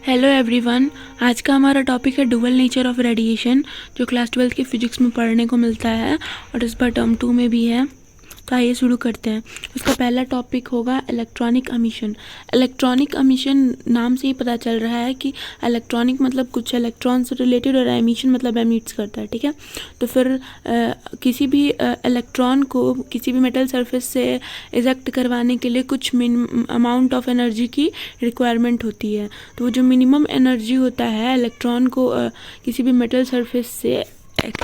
Hello everyone. आज का हमारा टॉपिक है डुअल नेचर ऑफ रेडिएशन, जो क्लास 12 की फिजिक्स में पढ़ने को मिलता है और इस बार टर्म 2 में भी है। तो आइए शुरू करते हैं। उसका पहला टॉपिक होगा इलेक्ट्रॉनिक एमिशन। इलेक्ट्रॉनिक एमिशन नाम से ही पता चल रहा है कि इलेक्ट्रॉनिक मतलब कुछ इलेक्ट्रॉन से रिलेटेड और एमिशन मतलब एमिट्स करता है, ठीक है। तो फिर किसी भी इलेक्ट्रॉन को किसी भी मेटल सरफेस से इजेक्ट करवाने के लिए कुछ अमाउंट ऑफ एनर्जी की रिक्वायरमेंट होती है। तो वो जो मिनिमम एनर्जी होता है इलेक्ट्रॉन को किसी भी मेटल सरफेस से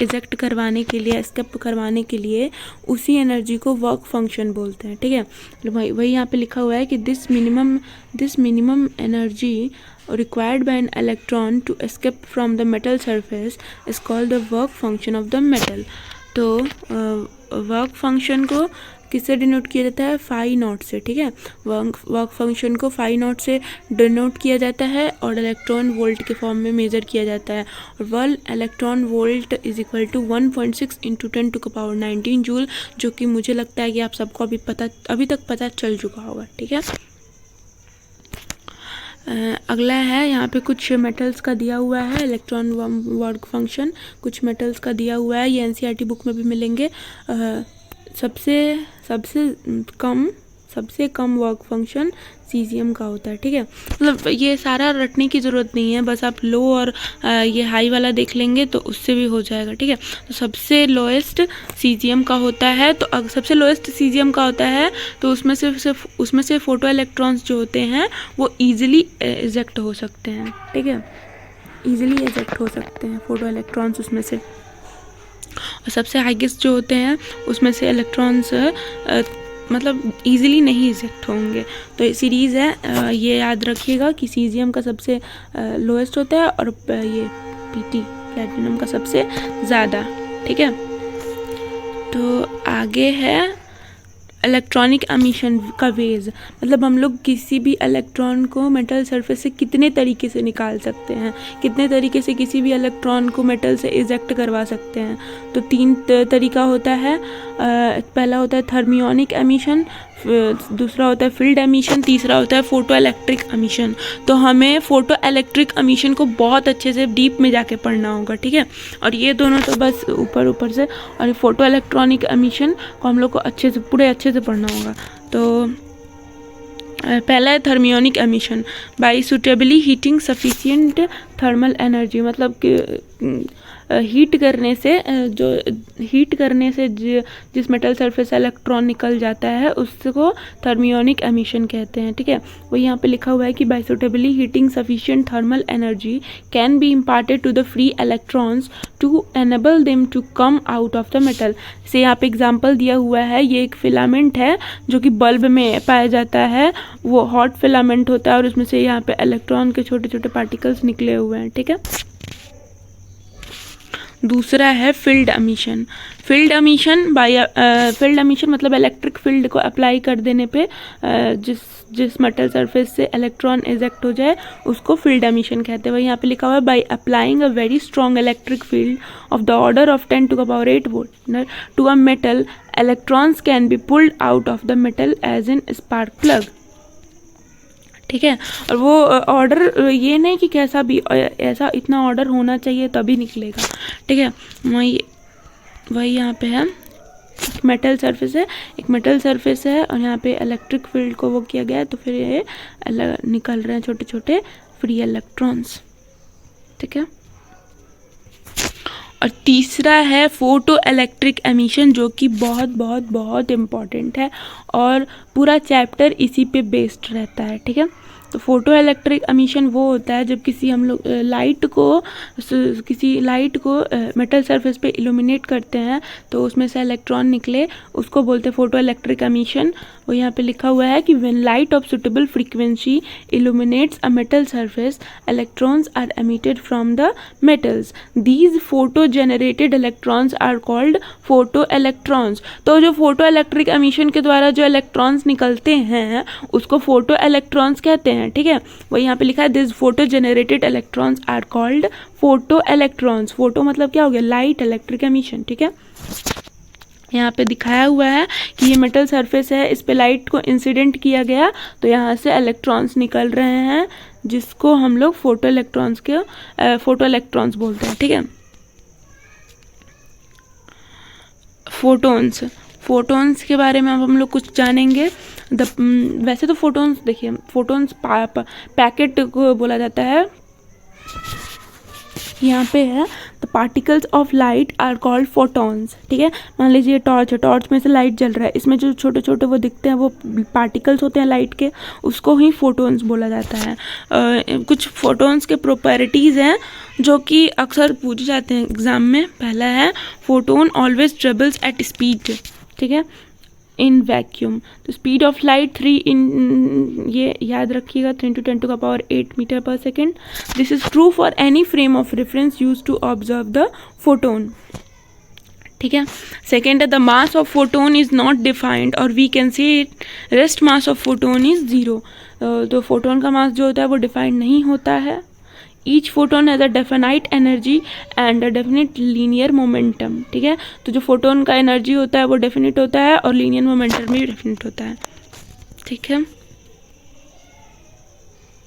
इजेक्ट करवाने के लिए, एस्केप करवाने के लिए, उसी एनर्जी को वर्क फंक्शन बोलते हैं, ठीक है। तो वही यहाँ पे लिखा हुआ है कि this minimum energy required by an electron to escape from the metal surface is called the work function of the metal। तो वर्क फंक्शन को किससे डिनोट किया जाता है? फाई नॉट से, ठीक है। वर्क फंक्शन को फाई नॉट से डिनोट किया जाता है और इलेक्ट्रॉन वोल्ट के फॉर्म में मेज़र किया जाता है। और 1 electron volt is equal to 1.6 into 10⁻19 joule, जो कि मुझे लगता है कि आप सबको अभी तक पता चल चुका होगा, ठीक है। अगला है, यहाँ पे कुछ मेटल्स का दिया हुआ है इलेक्ट्रॉन वर्क फंक्शन, कुछ मेटल्स का दिया हुआ है, ये एनसीईआरटी बुक में भी मिलेंगे। सबसे कम वर्क फंक्शन सीजियम का होता है, ठीक है। मतलब ये सारा रटने की ज़रूरत नहीं है, बस आप लो और ये हाई वाला देख लेंगे तो उससे भी हो जाएगा, ठीक है। तो सबसे लोएस्ट सीजियम का होता है। तो अगर सबसे लोएस्ट सीजियम का होता है तो उसमें से फोटो इलेक्ट्रॉन्स जो होते हैं वो ईजिली इजेक्ट हो सकते हैं, ठीक है। ईजिली इजेक्ट हो सकते हैं फोटो इलेक्ट्रॉन्स उसमें से। और सबसे हाईएस्ट जो होते हैं उसमें से इलेक्ट्रॉन्स मतलब इजीली नहीं इजेक्ट होंगे। तो सीरीज़ है, ये याद रखिएगा कि सीजियम का सबसे लोएस्ट होता है और ये पीटी प्लैटिनम का सबसे ज़्यादा, ठीक है। तो आगे है इलेक्ट्रॉनिक एमिशन का वेज, मतलब हम लोग किसी भी इलेक्ट्रॉन को मेटल सरफेस से कितने तरीके से निकाल सकते हैं, कितने तरीके से किसी भी इलेक्ट्रॉन को मेटल से इजेक्ट करवा सकते हैं। तो 3 तरीका होता है। पहला होता है थर्मियोनिक एमिशन, दूसरा होता है फील्ड एमिशन, तीसरा होता है फोटो इलेक्ट्रिक एमिशन। तो हमें फोटो इलेक्ट्रिक एमिशन को बहुत अच्छे से डीप में जाके पढ़ना होगा, ठीक है। और ये दोनों तो बस ऊपर से, और फोटो इलेक्ट्रॉनिक एमिशन को हम लोग को पूरे अच्छे से पढ़ना होगा। तो पहला है thermionic emission, by suitably heating sufficient thermal energy, मतलब कि हीट करने से जिस मेटल सरफेस से इलेक्ट्रॉन निकल जाता है उसको थर्मियोनिक एमिशन कहते हैं, ठीक है। वो यहाँ पे लिखा हुआ है कि by suitably heating sufficient thermal energy can be imparted to the free electrons to enable them to come out of the metal. से यहाँ पे एग्जाम्पल दिया हुआ है, ये एक फिलामेंट है जो कि बल्ब में पाया जाता है, वो हॉट फिलामेंट होता है और उसमें से यहाँ पे इलेक्ट्रॉन के छोटे छोटे पार्टिकल्स निकले हुए हैं, ठीक है। दूसरा है फील्ड एमिशन। फील्ड एमिशन मतलब इलेक्ट्रिक फील्ड को अप्लाई कर देने पे जिस मेटल सरफेस से इलेक्ट्रॉन इजेक्ट हो जाए उसको फील्ड एमिशन कहते हैं। वही यहाँ पे लिखा हुआ है, by applying a very strong electric field of the order of 10⁸ volt to a metal, electrons can be pulled out of the metal as in spark plug, ठीक है। और वो ऑर्डर ये नहीं कि कैसा भी, ऐसा इतना ऑर्डर होना चाहिए तभी निकलेगा, ठीक है। वही यहाँ पे है, एक मेटल सरफेस है और यहाँ पे इलेक्ट्रिक फील्ड को वो किया गया है, तो फिर ये निकल रहे हैं छोटे छोटे फ्री इलेक्ट्रॉन्स, ठीक है। और तीसरा है फोटो इलेक्ट्रिक एमिशन, जो कि बहुत बहुत बहुत इम्पॉर्टेंट है और पूरा चैप्टर इसी पे बेस्ड रहता है, ठीक है। तो फोटो इलेक्ट्रिक एमिशन वो होता है जब किसी लाइट को मेटल सरफेस पे इल्यूमिनेट करते हैं तो उसमें से इलेक्ट्रॉन निकले, उसको बोलते हैं फोटो इलेक्ट्रिक एमिशन। वो यहाँ पे लिखा हुआ है कि when light of suitable frequency illuminates a metal surface, electrons are emitted from the metals, these photo generated electrons are called photo electrons. तो जो फोटो इलेक्ट्रिक एमिशन के द्वारा जो इलेक्ट्रॉन्स निकलते हैं उसको फोटो इलेक्ट्रॉन्स कहते हैं, ठीक है। वो यहाँ पे लिखा है, this photo generated electrons are called photo electrons. Photo मतलब क्या हो गया? लाइट, इलेक्ट्रिक एमिशन, ठीक है। यहाँ पे दिखाया हुआ है कि ये मेटल सरफेस है, इस पे लाइट को इंसिडेंट किया गया तो यहाँ से इलेक्ट्रॉन्स निकल रहे हैं, जिसको हम लोग फोटो इलेक्ट्रॉन्स बोलते हैं। ठीक है, फोटोन्स के बारे में अब हम लोग कुछ जानेंगे। वैसे तो फोटोन्स, देखिए फोटोन्स पैकेट को बोला जाता है। यहाँ पे है the particles of light are called photons. ठीक है, मान लीजिए टॉर्च है, टॉर्च में से लाइट जल रहा है, इसमें जो छोटे छोटे वो दिखते हैं वो पार्टिकल्स होते हैं लाइट के, उसको ही फोटॉन्स बोला जाता है। कुछ फोटॉन्स के प्रॉपर्टीज़ हैं जो कि अक्सर पूछे जाते हैं एग्जाम में। पहला है photon always travels at speed. ठीक है, इन वैक्यूम, तो स्पीड ऑफ लाइट 3 इन, ये याद रखिएगा, 3 × 10⁸ मीटर पर second. This is true for any frame of reference use to observe the photon. ठीक है, सेकेंड है the mass of photon is not defined और we can say it rest mass of photon is 0। तो photon का मास जो होता है वो डिफाइंड नहीं होता है। Each photon has a definite energy and a definite linear momentum. ठीक है, तो जो फोटोन का एनर्जी होता है वो डेफिनेट होता है और लीनियर मोमेंटम भी डेफिनेट होता है। ठीक है।